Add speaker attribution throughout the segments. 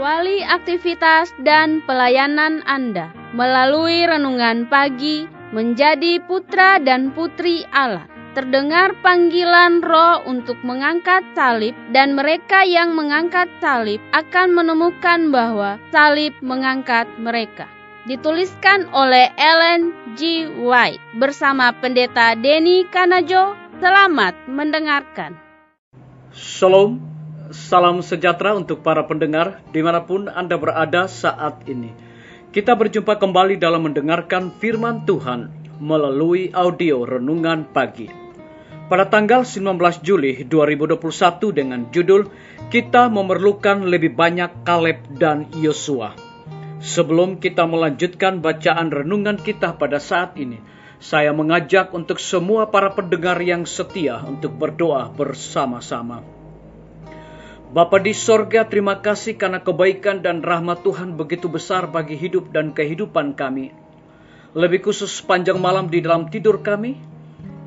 Speaker 1: Awali aktivitas dan pelayanan Anda melalui renungan pagi menjadi putra dan putri Allah. Terdengar panggilan Roh untuk mengangkat salib, dan mereka yang mengangkat salib akan menemukan bahwa salib mengangkat mereka. Dituliskan oleh Ellen G. White bersama Pendeta Denny Kanajo. Selamat mendengarkan.
Speaker 2: Shalom, salam sejahtera untuk para pendengar dimanapun Anda berada saat ini. Kita berjumpa kembali dalam mendengarkan firman Tuhan melalui audio renungan pagi. Pada tanggal 19 Juli 2021 dengan judul Kita Memerlukan Lebih Banyak Kaleb dan Yosua. Sebelum kita melanjutkan bacaan renungan kita pada saat ini, saya mengajak untuk semua para pendengar yang setia untuk berdoa bersama-sama. Bapa di sorga, terima kasih karena kebaikan dan rahmat Tuhan begitu besar bagi hidup dan kehidupan kami. Lebih khusus sepanjang malam di dalam tidur kami,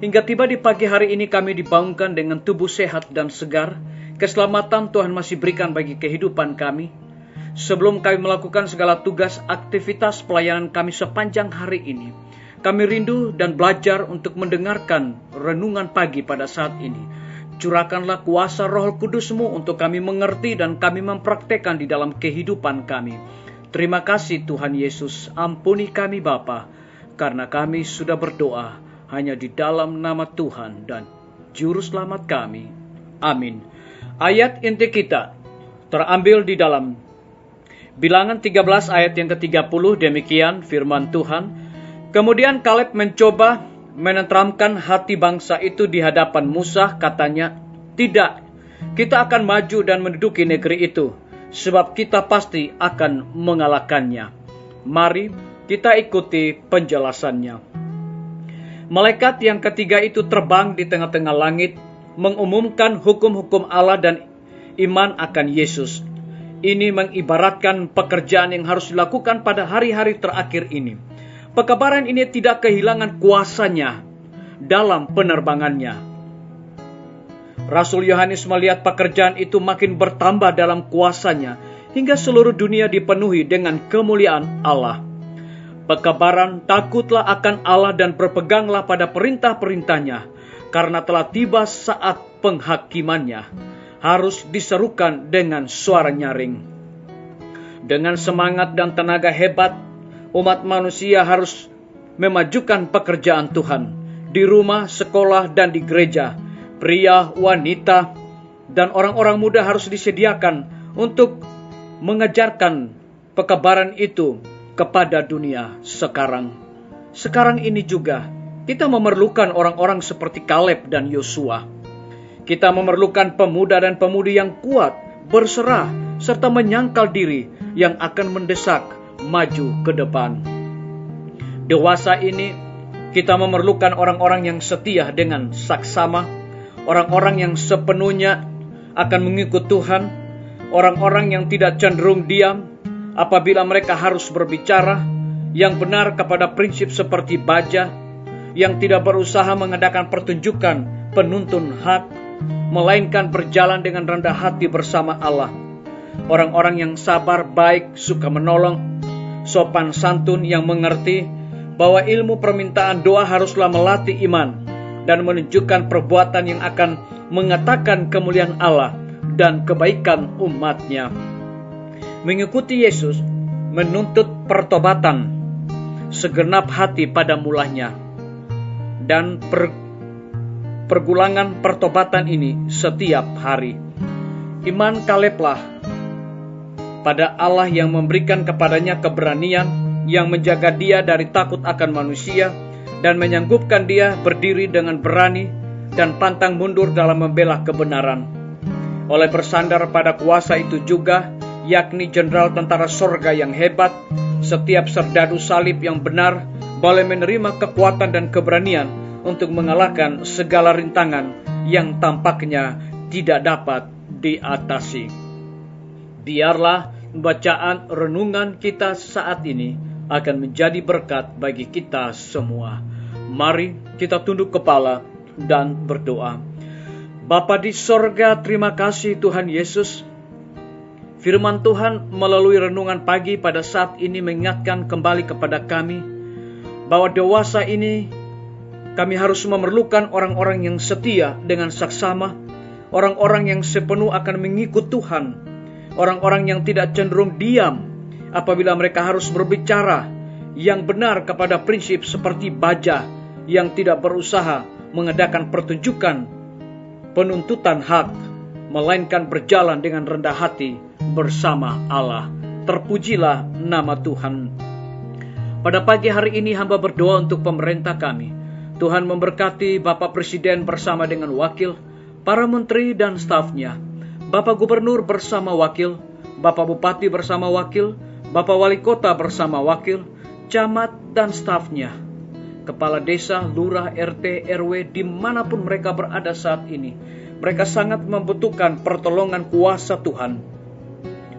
Speaker 2: hingga tiba di pagi hari ini kami dibangunkan dengan tubuh sehat dan segar. Keselamatan Tuhan masih berikan bagi kehidupan kami. Sebelum kami melakukan segala tugas aktivitas pelayanan kami sepanjang hari ini, kami rindu dan belajar untuk mendengarkan renungan pagi pada saat ini. Curahkanlah kuasa Roh Kudus-Mu untuk kami mengerti dan kami mempraktekkan di dalam kehidupan kami. Terima kasih Tuhan Yesus, ampuni kami Bapa, karena kami sudah berdoa hanya di dalam nama Tuhan dan Juru Selamat kami. Amin. Ayat inti kita terambil di dalam Bilangan 13 ayat yang ke-30, demikian firman Tuhan. Kemudian Kaleb mencoba menenteramkan hati bangsa itu di hadapan Musa, katanya, "Tidak, kita akan maju dan menduduki negeri itu, sebab kita pasti akan mengalahkannya." Mari kita ikuti penjelasannya. Malaikat yang ketiga itu terbang di tengah-tengah langit, mengumumkan hukum-hukum Allah dan iman akan Yesus. Ini mengibaratkan pekerjaan yang harus dilakukan pada hari-hari terakhir ini. Pekabaran ini tidak kehilangan kuasanya dalam penerbangannya. Rasul Yohanes melihat pekerjaan itu makin bertambah dalam kuasanya, hingga seluruh dunia dipenuhi dengan kemuliaan Allah. Pekabaran, takutlah akan Allah dan berpeganglah pada perintah-perintahnya, karena telah tiba saat penghakimannya. Harus diserukan dengan suara nyaring. Dengan semangat dan tenaga hebat, umat manusia harus memajukan pekerjaan Tuhan di rumah, sekolah, dan di gereja. Pria, wanita, dan orang-orang muda harus disediakan untuk mengajarkan pekabaran itu kepada dunia sekarang. Sekarang ini juga kita memerlukan orang-orang seperti Kaleb dan Yosua. Kita memerlukan pemuda dan pemudi yang kuat, berserah, serta menyangkal diri yang akan mendesak maju ke depan. Dewasa ini, kita memerlukan orang-orang yang setia dengan saksama, orang-orang yang sepenuhnya akan mengikut Tuhan, orang-orang yang tidak cenderung diam apabila mereka harus berbicara, yang benar kepada prinsip seperti baja, yang tidak berusaha mengadakan pertunjukan penuntun hak, melainkan berjalan dengan rendah hati bersama Allah. Orang-orang yang sabar, baik, suka menolong, sopan santun, yang mengerti bahwa ilmu permintaan doa haruslah melatih iman dan menunjukkan perbuatan yang akan mengatakan kemuliaan Allah dan kebaikan umatnya. Mengikuti Yesus menuntut pertobatan segenap hati pada mulanya, dan pergulangan pertobatan ini setiap hari. Iman Kaleblah pada Allah yang memberikan kepadanya keberanian, yang menjaga dia dari takut akan manusia, dan menyanggupkan dia berdiri dengan berani dan pantang mundur dalam membela kebenaran. Oleh bersandar pada kuasa itu juga, yakni jenderal tentara sorga yang hebat, setiap serdadu salib yang benar boleh menerima kekuatan dan keberanian untuk mengalahkan segala rintangan yang tampaknya tidak dapat diatasi. Biarlah bacaan renungan kita saat ini akan menjadi berkat bagi kita semua. Mari kita tunduk kepala dan berdoa. Bapa di sorga, terima kasih Tuhan Yesus. Firman Tuhan melalui renungan pagi pada saat ini mengingatkan kembali kepada kami bahwa dewasa ini kami harus memerlukan orang-orang yang setia dengan saksama, orang-orang yang sepenuh akan mengikut Tuhan, orang-orang yang tidak cenderung diam apabila mereka harus berbicara yang benar kepada prinsip seperti baja yang tidak berusaha mengadakan pertunjukan penuntutan hak, melainkan berjalan dengan rendah hati bersama Allah. Terpujilah nama Tuhan. Pada pagi hari ini hamba berdoa untuk pemerintah kami. Tuhan memberkati Bapak Presiden bersama dengan wakil, para menteri dan stafnya, Bapak Gubernur bersama wakil, Bapak Bupati bersama wakil, Bapak Wali Kota bersama wakil, camat dan stafnya, kepala desa, lurah, RT, RW, dimanapun mereka berada saat ini. Mereka sangat membutuhkan pertolongan kuasa Tuhan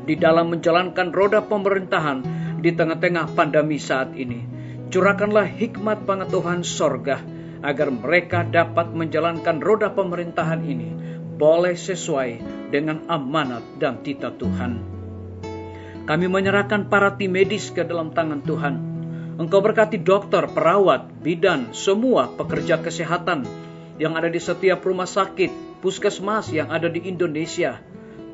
Speaker 2: di dalam menjalankan roda pemerintahan di tengah-tengah pandemi saat ini. Curahkanlah hikmat pengetahuan sorga agar mereka dapat menjalankan roda pemerintahan ini boleh sesuai dengan amanat dan titah Tuhan. Kami menyerahkan para tim medis ke dalam tangan Tuhan. Engkau berkati dokter, perawat, bidan, semua pekerja kesehatan yang ada di setiap rumah sakit, puskesmas yang ada di Indonesia.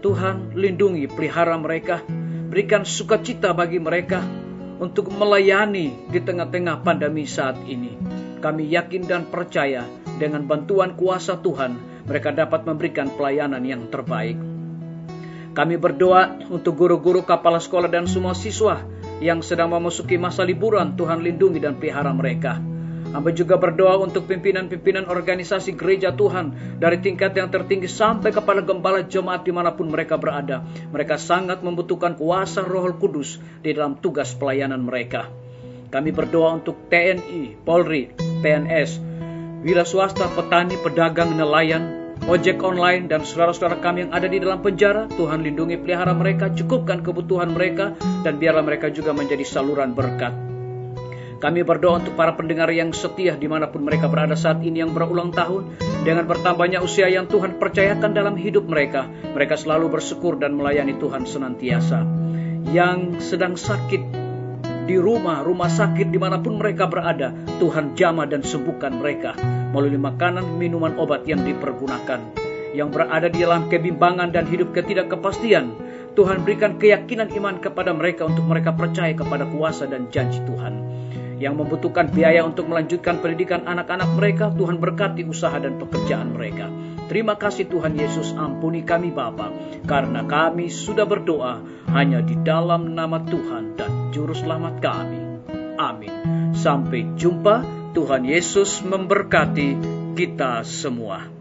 Speaker 2: Tuhan, lindungi, pelihara mereka, berikan sukacita bagi mereka untuk melayani di tengah-tengah pandemi saat ini. Kami yakin dan percaya dengan bantuan kuasa Tuhan, mereka dapat memberikan pelayanan yang terbaik. Kami berdoa untuk guru-guru, kepala sekolah dan semua siswa yang sedang memasuki masa liburan. Tuhan lindungi dan pelihara mereka. Hamba juga berdoa untuk pimpinan-pimpinan organisasi gereja Tuhan, dari tingkat yang tertinggi sampai kepala gembala jemaat dimanapun mereka berada. Mereka sangat membutuhkan kuasa Roh Kudus di dalam tugas pelayanan mereka. Kami berdoa untuk TNI, Polri, PNS, wira swasta, petani, pedagang, nelayan, ojek online, dan saudara-saudara kami yang ada di dalam penjara. Tuhan lindungi, pelihara mereka, cukupkan kebutuhan mereka, dan biarlah mereka juga menjadi saluran berkat. Kami berdoa untuk para pendengar yang setia dimanapun mereka berada saat ini yang berulang tahun. Dengan bertambahnya usia yang Tuhan percayakan dalam hidup mereka, mereka selalu bersyukur dan melayani Tuhan senantiasa. Yang sedang sakit di rumah sakit dimanapun mereka berada, Tuhan jamah dan sembuhkan mereka melalui makanan, minuman, obat yang dipergunakan. Yang berada di dalam kebimbangan dan hidup ketidakkepastian, Tuhan berikan keyakinan iman kepada mereka untuk mereka percaya kepada kuasa dan janji Tuhan. Yang membutuhkan biaya untuk melanjutkan pendidikan anak-anak mereka, Tuhan berkati usaha dan pekerjaan mereka. Terima kasih Tuhan Yesus, ampuni kami Bapa, karena kami sudah berdoa hanya di dalam nama Tuhan dan Juru Selamat kami. Amin. Sampai jumpa. Tuhan Yesus memberkati kita semua.